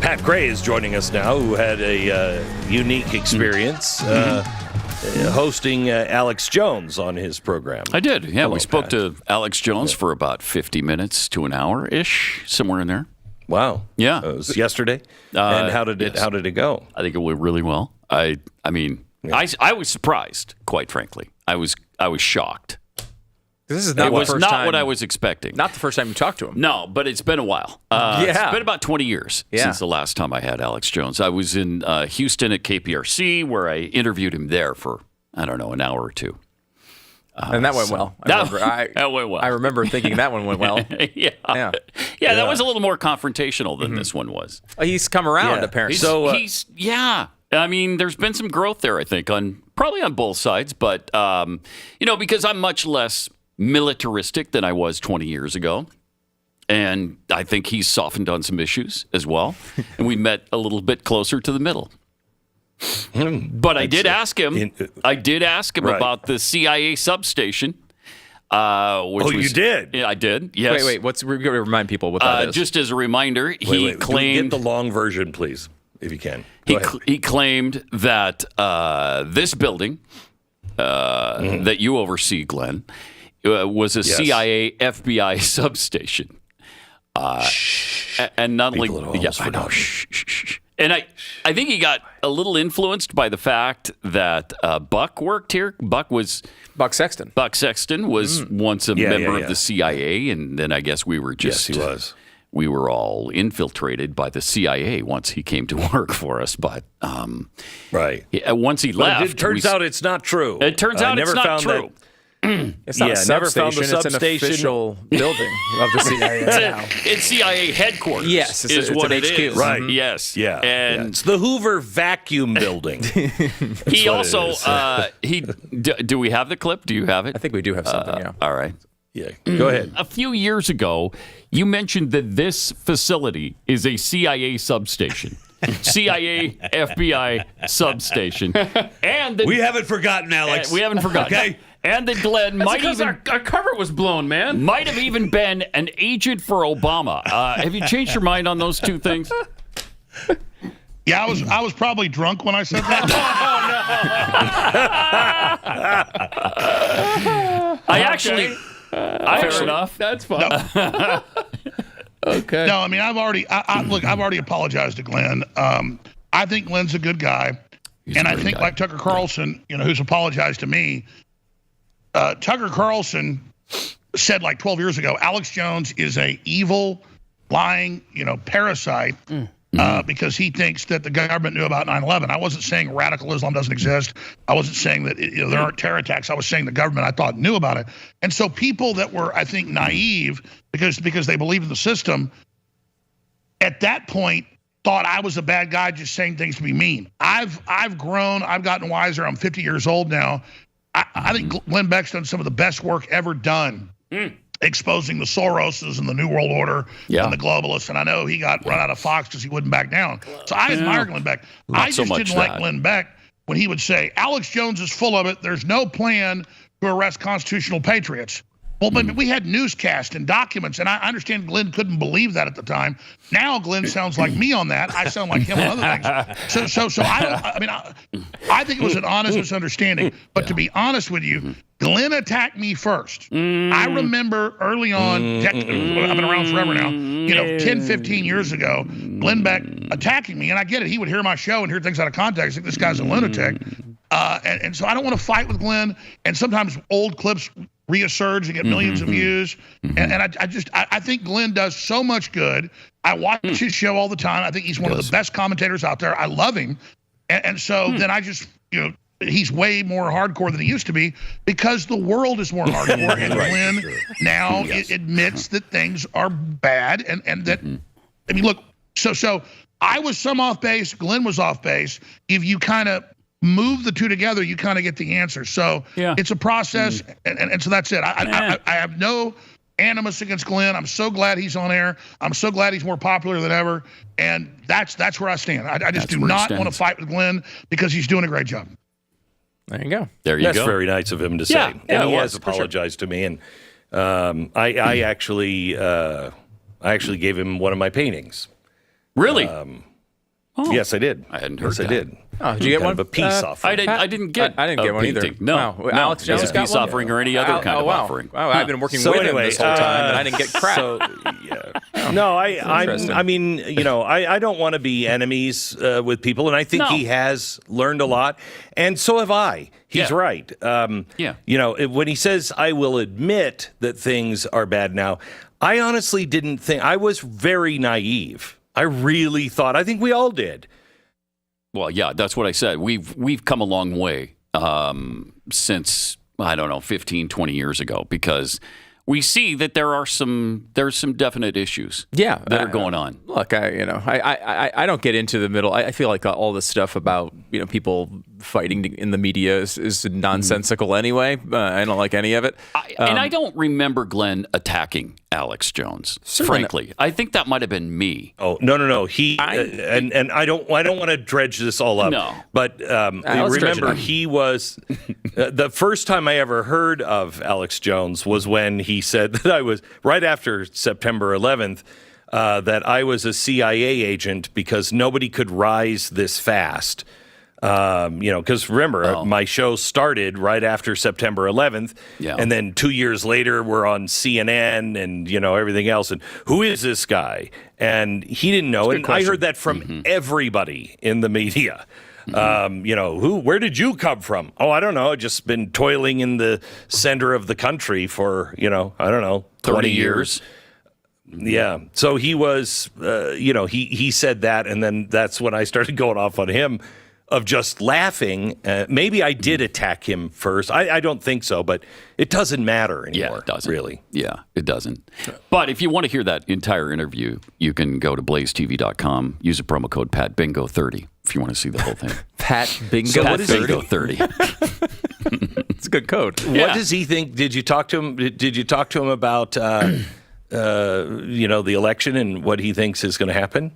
Pat Gray is joining us now, who had a unique experience hosting Alex Jones on his program. I did. Yeah, Hello, we spoke Pat. to Alex Jones for about 50 minutes to an hour-ish, somewhere in there. Wow. Yeah. It was yesterday. And how did it go? I think it went really well. I mean, I was surprised, quite frankly. I was shocked. This is not It was not time, what I was expecting. Not the first time you talked to him. No, but it's been a while. It's been about 20 years since the last time I had Alex Jones. I was in Houston at KPRC, where I interviewed him there for, I don't know, an hour or two. And that went well. That went well. I remember thinking that one went well. Yeah, that was a little more confrontational than this one was. He's come around, apparently. I mean, there's been some growth there, I think, probably on both sides. But, because I'm much less militaristic than I was 20 years ago. And I think he's softened on some issues as well. And we met a little bit closer to the middle. But I did ask him about the CIA substation. You did? Yeah, I did. Yes. Wait. We're going to remind people what that is. Just as a reminder, he claimed... Get the long version, please, if you can. He claimed that this building that you oversee, Glenn, was a CIA FBI substation. And not only... Yes, I know. Shh. And I think he got a little influenced by the fact that Buck worked here. Buck Sexton. Buck Sexton was once a member of the CIA, and then I guess we were just... Yes, he was. We were all infiltrated by the CIA once he came to work for us. But once he left... It turns out it's not true. It turns out it's not true. It's not a substation. It's an official building of the CIA now. It's CIA headquarters. Yes, it's what an it HQ. is. Right. Yes. Yeah. And it's the Hoover Vacuum Building. He also do we have the clip? Do you have it? I think we do have something. Yeah. All right. Yeah. Go ahead. A few years ago, you mentioned that this facility is a CIA substation. CIA, FBI substation. And we haven't forgotten, Alex. We haven't forgotten. Okay. And that Glenn our cover was blown, man. Might have even been an agent for Obama. Have you changed your mind on those two things? Yeah, I was probably drunk when I said that. Fair enough. That's fine. No. Okay. No, I mean I've already apologized to Glenn. I think Glenn's a good guy, and I think like Tucker Carlson, who's apologized to me. Tucker Carlson said like 12 years ago, Alex Jones is a evil, lying, parasite because he thinks that the government knew about 9/11. I wasn't saying radical Islam doesn't exist. I wasn't saying that there aren't terror attacks. I was saying the government, I thought, knew about it. And so people that were, I think, naive because they believed in the system, at that point, thought I was a bad guy just saying things to be mean. I've grown. I've gotten wiser. I'm 50 years old now. I think Glenn Beck's done some of the best work ever done exposing the Soroses and the New World Order and the globalists. And I know he got run out of Fox because he wouldn't back down. So I admire Glenn Beck. I just didn't like Glenn Beck when he would say, Alex Jones is full of it. There's no plan to arrest constitutional patriots. Well, but we had newscasts and documents, and I understand Glenn couldn't believe that at the time. Now Glenn sounds like me on that. I sound like him on other things. So I think it was an honest misunderstanding. But to be honest with you, Glenn attacked me first. I remember early on, I've been around forever now, 10, 15 years ago, Glenn Beck attacking me. And I get it. He would hear my show and hear things out of context. Like, this guy's a lunatic. And so I don't want to fight with Glenn. And sometimes old clips resurge and get millions of views. And I think Glenn does so much good. I watch his show all the time. I think he's one of the best commentators out there. I love him. And so then I just, he's way more hardcore than he used to be because the world is more hardcore. And Glenn now admits that things are bad and that, I mean, look, so I was some off base. Glenn was off base. If you kind of move the two together, you kind of get the answer. So it's a process, and so that's it. I have no animus against Glenn. I'm so glad he's on air. I'm so glad he's more popular than ever, and that's where I stand. I just do not want to fight with Glenn because he's doing a great job. There you go. That's very nice of him to say. And he has apologized to me, and I actually gave him one of my paintings. Really? Oh, Yes, I did. I hadn't heard Yes, that. I did. Oh, did you get Kind one? of a peace offering. I didn't get. I didn't get one either. painting. No, Wow. Alex Jones as a got peace one? offering or any other kind of offering. Wow, I've been working So with anyway, him this whole time, and I didn't get crap. So, yeah. No, I mean, I don't want to be enemies with people, and I think he has learned a lot, and so have I. He's right. When he says, I will admit that things are bad now, I honestly didn't think, I was very naive. I really thought, I think we all did. Well, yeah, that's what I said. We've come a long way since, I don't know, 15, 20 years ago, because we see that there's some definite issues that are going on. Look, I don't get into the middle. I feel like all this stuff about people fighting in the media is nonsensical anyway. I don't like any of it. And I don't remember Glenn attacking Alex Jones. Frankly, I think that might have been me. Oh, no. He and I don't want to dredge this all up. No. But remember, he was the first time I ever heard of Alex Jones was when he said that I was right after September 11th. That I was a CIA agent because nobody could rise this fast. Because remember, my show started right after September 11th, and then 2 years later, we're on CNN and everything else. And who is this guy? And he didn't know. And I heard that from everybody in the media. Where did you come from? Oh, I don't know. I've just been toiling in the center of the country for, 20 years. Yeah. So he was, he said that, and then that's when I started going off on him of just laughing. Maybe I did attack him first. I don't think so, but it doesn't matter anymore. Yeah, it doesn't. Really. Yeah, it doesn't. But if you want to hear that entire interview, you can go to BlazeTV.com, use a promo code PatBingo30 if you want to see the whole thing. Pat Bingo. So what is Bingo 30? It's a good code. What does he think? Did you talk to him? Did you talk to him about the election and what he thinks is going to happen?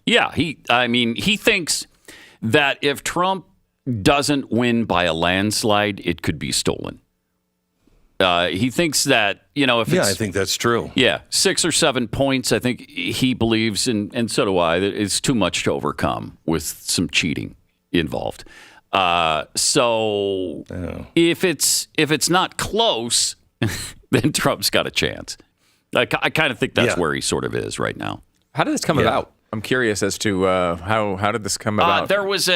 He thinks that if Trump doesn't win by a landslide, it could be stolen. He thinks that, if it's... I think that's true. Yeah, 6 or 7 points, I think he believes, and so do I, that it's too much to overcome with some cheating involved. If it's not close, then Trump's got a chance. I kind of think that's where he sort of is right now. How did this come about? I'm curious as to how did this come about? There was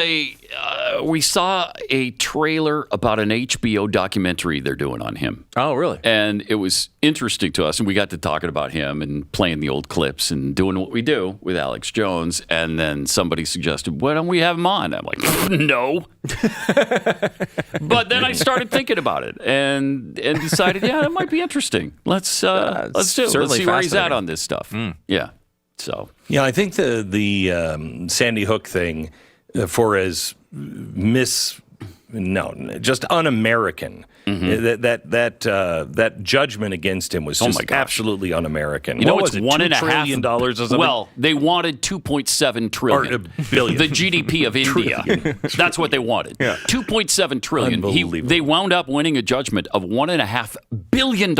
we saw a trailer about an HBO documentary they're doing on him. Oh, really? And it was interesting to us, and we got to talking about him and playing the old clips and doing what we do with Alex Jones. And then somebody suggested, why don't we have him on? I'm like, no. But then I started thinking about it and decided, that might be interesting. Let's do it. Let's see where he's at on this stuff. Yeah. So I think the Sandy Hook thing, for as just un-American. That judgment against him was just absolutely un-American. What was it? $1.5 trillion or something? Well, they wanted $2.7 trillion. Or billion. The GDP of India. That's what they wanted. Yeah. $2.7 trillion. They wound up winning a judgment of $1.5 billion.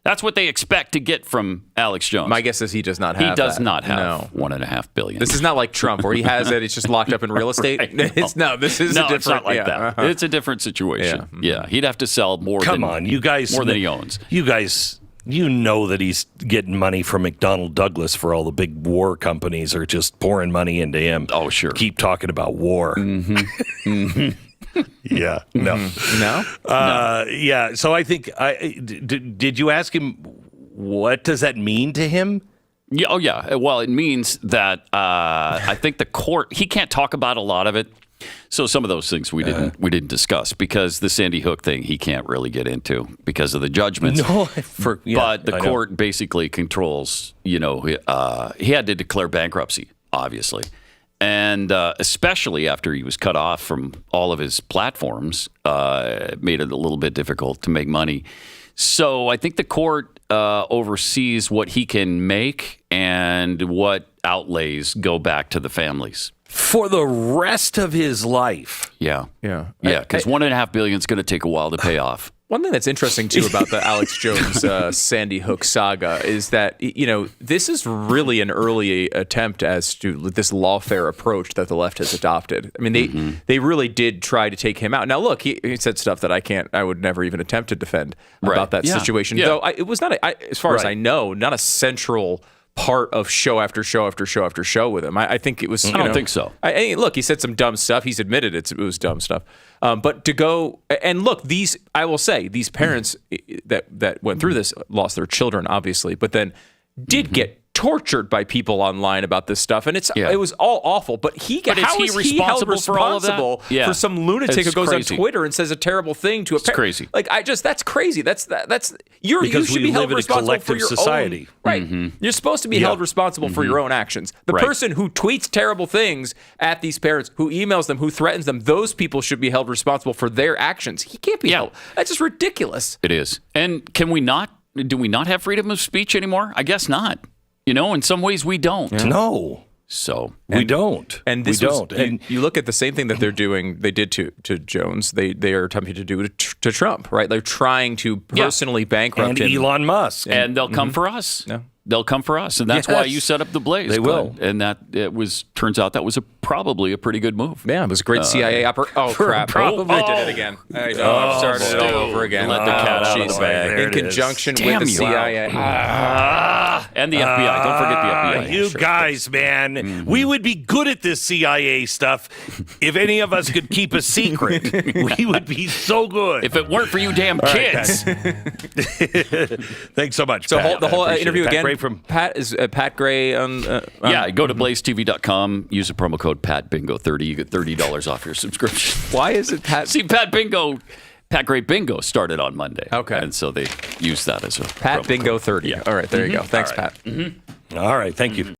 That's what they expect to get from Alex Jones. My guess is he does not have He does not have $1.5 billion. This is not like Trump, where he has it. It's just locked up in real estate. This is a different. It's not like that. It's a different situation. Yeah. He'd have to sell more than he owns. You guys, that he's getting money from McDonnell Douglas for all the big war companies are just pouring money into him. Oh, sure. Keep talking about war. Yeah. No. Yeah. So I think did you ask him what does that mean to him? Yeah. Oh, yeah. Well, it means that I think the court he can't talk about a lot of it. So some of those things we didn't discuss because the Sandy Hook thing he can't really get into because of the judgments. But the court basically controls. He had to declare bankruptcy, obviously. And especially after he was cut off from all of his platforms, it made it a little bit difficult to make money. So I think the court oversees what he can make and what outlays go back to the families. For the rest of his life. Yeah. Because $1.5 billion is going to take a while to pay off. One thing that's interesting, too, about the Alex Jones Sandy Hook saga is that, this is really an early attempt as to this lawfare approach that the left has adopted. I mean, they really did try to take him out. Now, look, he said stuff that I would never even attempt to defend about that situation. Yeah. Though it was not, as far as I know, not a central part of show after show after show after show with him. I think it was. I don't think so. Look, he said some dumb stuff. He's admitted it was dumb stuff. But to go and look, I will say, these parents that went through this lost their children, obviously, but then did get tortured by people online about this stuff, and it was all awful. But how is he held responsible for some lunatic who goes on Twitter and says a terrible thing to a parent? Crazy. That's crazy. That's you should be held responsible for your society. Own, right? You're supposed to be held responsible for your own actions. The person who tweets terrible things at these parents, who emails them, who threatens them, those people should be held responsible for their actions. He can't be held. That's just ridiculous. It is. And do we not have freedom of speech anymore? I guess not. In some ways we don't. No. So we don't. And we don't. And you look at the same thing that they're doing. They did to Jones. They are attempting to do to Trump. Right? They're trying to personally bankrupt and him. Elon Musk. And they'll come for us. No. They'll come for us, and that's why you set up the Blaze. They will, and turns out that was probably a pretty good move. Yeah, it was a great CIA operation. Oh crap! I did it again. I know. I've started it all over again. Let the cat out of the bag. In conjunction with the CIA and the FBI. Don't forget the FBI. You guys, man, we would be good at this CIA stuff if any of us could keep a secret. We would be so good. If it weren't for you damn kids. Thanks so much. So Pat. the whole interview Pat again. Gray from Pat is Pat Gray on. Yeah, go to blazetv.com. Use the promo code PatBingo30. You get $30 off your subscription. Why is it Pat? See, Pat Gray Bingo started on Monday. Okay, and so they use that as a Pat Bingo 30. Yeah. All right, there you go. Thanks, Pat. All right, thank you.